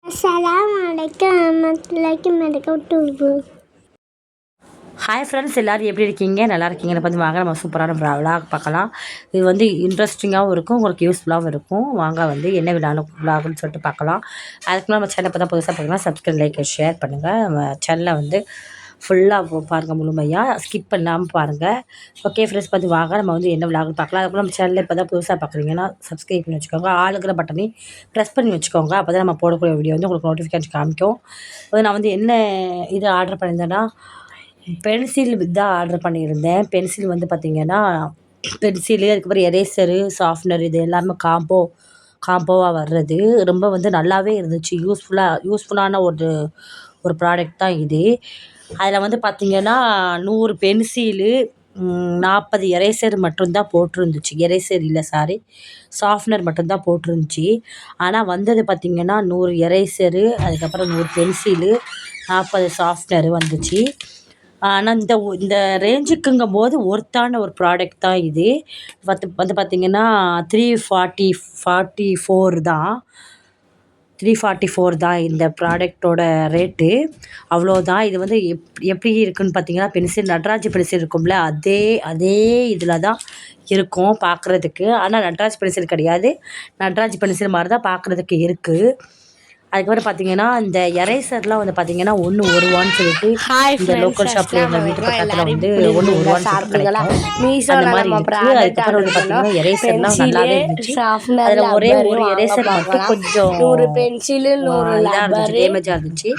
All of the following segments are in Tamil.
ஹாய் ஃப்ரெண்ட்ஸ், எல்லோரும் எப்படி இருக்கீங்க? நல்லா இருக்கீங்கன்னு பார்த்து வாங்க நம்ம சூப்பரான விளாக் பார்க்கலாம். இது வந்து இன்ட்ரெஸ்டிங்காகவும் இருக்கும், உங்களுக்கு யூஸ்ஃபுல்லாகவும் இருக்கும். வாங்க வந்து என்ன விளாக்னு சொல்லிட்டு பார்க்கலாம். அதுக்கு நம்ம சேனல் பார்த்தா புதுசாக பார்க்கலாம், சப்ஸ்கிரைப் லைக் ஷேர் பண்ணுங்கள். நம்ம சேனலில் வந்து ஃபுல்லாக பாருங்கள், முழுமையாக ஸ்கிப் பண்ணாமல் பாருங்கள். ஓகே ஃப்ரெண்ட்ஸ், பார்த்து வாங்க நம்ம வந்து என்ன விளாக்னு பார்க்கலாம். அதுக்கு நம்ம சேனலில் இப்போ தான் புதுசாக பார்க்குறீங்கன்னா சப்ஸ்கிரைப் பண்ணி வச்சுக்கோங்க. ஆளுங்கிற பட்டனை ப்ரெஸ் பண்ணி வச்சுக்கோங்க. அப்போ தான் நம்ம போடக்கூடிய வீடியோ வந்து உங்களுக்கு நோட்டிஃபிகேஷன் காமிக்கும். நான் வந்து என்ன இது ஆர்டர் பண்ணியிருந்தேன்னா பென்சில் தான் ஆர்டர் பண்ணியிருந்தேன். பென்சில் வந்து பார்த்திங்கன்னா பென்சிலு, அதுக்கப்புறம் எரேசரு, ஷார்ப்னர் இது எல்லாமே காம்போவாக வர்றது. ரொம்ப வந்து நல்லாவே இருந்துச்சு. யூஸ்ஃபுல்லான ஒரு ப்ராடக்ட் தான் இது. அதில் வந்து பார்த்திங்கன்னா 100 பென்சிலு, 40 எரேசர் மட்டும்தான் போட்டிருந்துச்சு. எரேசர் இல்லை, சாரி, ஷார்ப்னர் மட்டும்தான் போட்டிருந்துச்சி. ஆனால் வந்தது பார்த்திங்கன்னா 100 எரேசரு, அதுக்கப்புறம் 100 பென்சிலு, 40 ஷார்ப்னரு வந்துச்சு. ஆனால் இந்த ரேஞ்சுக்குங்கும் போது ஒர்த்தான ஒரு ப்ராடக்ட் தான் இது. வந்து பார்த்திங்கன்னா 344 தான். 344 தான் இந்த ப்ராடக்டோட ரேட்டு. அவ்வளோதான். இது வந்து எப்படி இருக்குதுன்னு பார்த்தீங்கன்னா, பென்சில் நட்ராஜ் பென்சில் இருக்கும்ல, அதே இதில் தான் இருக்கும் பார்க்குறதுக்கு. ஆனால் நட்ராஜ் பென்சில் கிடையாது, நட்ராஜ் பென்சில் மாதிரி தான் பார்க்குறதுக்கு இருக்குது. அதுக்கப்புறம் பார்த்தீங்கன்னா இந்த எரேசர்லாம் வந்து பார்த்தீங்கன்னா 1 1 ரூபான்னு சொல்லிட்டு இந்த லோக்கல் ஷாப்பில் எங்கள் வீட்டு பக்கத்தில் வந்து 1 1 ரூபான்னு சொல்லிட்டு கிடைக்கும். அந்த மாதிரி இருக்குது. அதுக்கப்புறம் வந்து பார்த்தீங்கன்னா எரேசர்லாம் நல்லாவே இருந்துச்சு. அதில் ஒரே ஒரு எரேசர் மட்டும் கொஞ்சம் இதாக இருந்துச்சு, டேமேஜாக இருந்துச்சு.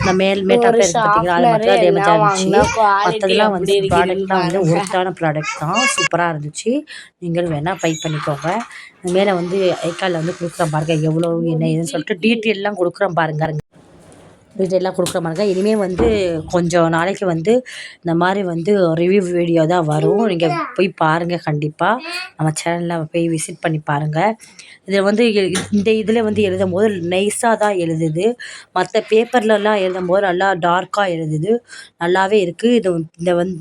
இந்த மேட்டாக இருக்குது பார்த்தீங்களா, அது மட்டும் தான் டேமேஜாக இருந்துச்சு. மற்றதெல்லாம் வந்து ப்ராடக்ட்லாம் வந்து ஒர்த்தான ப்ராடக்ட் தான், சூப்பராக இருந்துச்சு. நீங்களும் வேணால் பை பண்ணிக்கோங்க. மேலே வந்து ஐகார்டில் வந்து கொடுக்குறேன் பாருங்கள், எவ்வளோ என்ன ஏதுன்னு சொல்லிட்டு டீட்டெயிலெலாம் கொடுக்குறேன் பாருங்கள். டீட்டெயிலாக கொடுக்குற மாதிரிங்க. இனிமேல் வந்து கொஞ்சம் நாளைக்கு வந்து இந்த மாதிரி வந்து ரிவ்யூ வீடியோ தான் வரும். நீங்கள் போய் பாருங்கள், கண்டிப்பாக நம்ம சேனலில் போய் விசிட் பண்ணி பாருங்கள். இதில் வந்து இந்த இதில் வந்து எழுதும் போது நைஸாக தான் எழுதுது. மற்ற பேப்பர்லலாம் எழுதும் போது நல்லா டார்க்காக எழுதுது, நல்லாவே இருக்குது.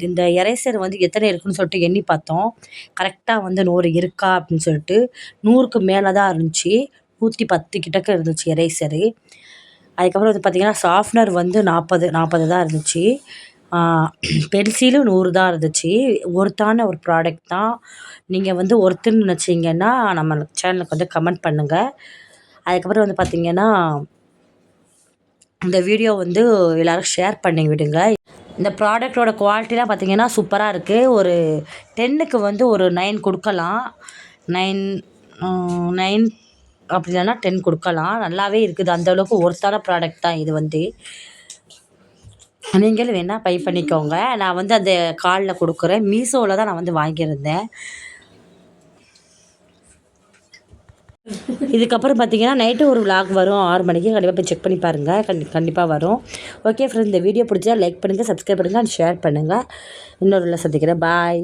இந்த எரேசர் வந்து எத்தனை இருக்குதுன்னு சொல்லிட்டு எண்ணி பார்த்தோம். கரெக்டாக வந்து 100 இருக்கா அப்படின்னு சொல்லிட்டு 100க்கு மேலே தான் இருந்துச்சு. 110 கிட்டக்க இருந்துச்சு எரேசரு. அதுக்கப்புறம் வந்து பார்த்திங்கன்னா ஷார்ப்னர் வந்து 40 தான் இருந்துச்சு. பென்சிலும் 100 தான் இருந்துச்சு. ஒர்த்தான ஒரு ப்ராடக்ட் தான். நீங்கள் வந்து ஒர்த்துன்னு நினச்சிங்கன்னா நம்ம சேனலுக்கு வந்து கமெண்ட் பண்ணுங்கள். அதுக்கப்புறம் வந்து பார்த்திங்கன்னா இந்த வீடியோ வந்து எல்லோரும் ஷேர் பண்ணி விடுங்க. இந்த ப்ராடக்டோட குவாலிட்டிலாம் பார்த்திங்கன்னா சூப்பராக இருக்குது. ஒரு 10க்கு வந்து ஒரு 9 கொடுக்கலாம். 9 அப்படி இல்லைன்னா 10 கொடுக்கலாம். நல்லாவே இருக்குது. அந்தளவுக்கு ஒர்த்தான ப்ராடக்ட் தான் இது வந்து. நீங்களும் வேணால் பை பண்ணிக்கோங்க. நான் வந்து அந்த காலில் கொடுக்குறேன். மீஷோவில் தான் நான் வந்து வாங்கியிருந்தேன். இதுக்கப்புறம் பார்த்தீங்கன்னா நைட்டு ஒரு விளாக் வரும் 6 மணிக்கு. கண்டிப்பாக போய் செக் பண்ணி பாருங்கள், கண்டிப்பாக வரும். ஓகே ஃப்ரெண்ட்ஸ், இந்த வீடியோ பிடிச்சா லைக் பண்ணுங்கள், சப்ஸ்கிரைப் பண்ணுங்கள் அண்ட் ஷேர் பண்ணுங்கள். இன்னொரு சந்திக்கிறேன். பாய்.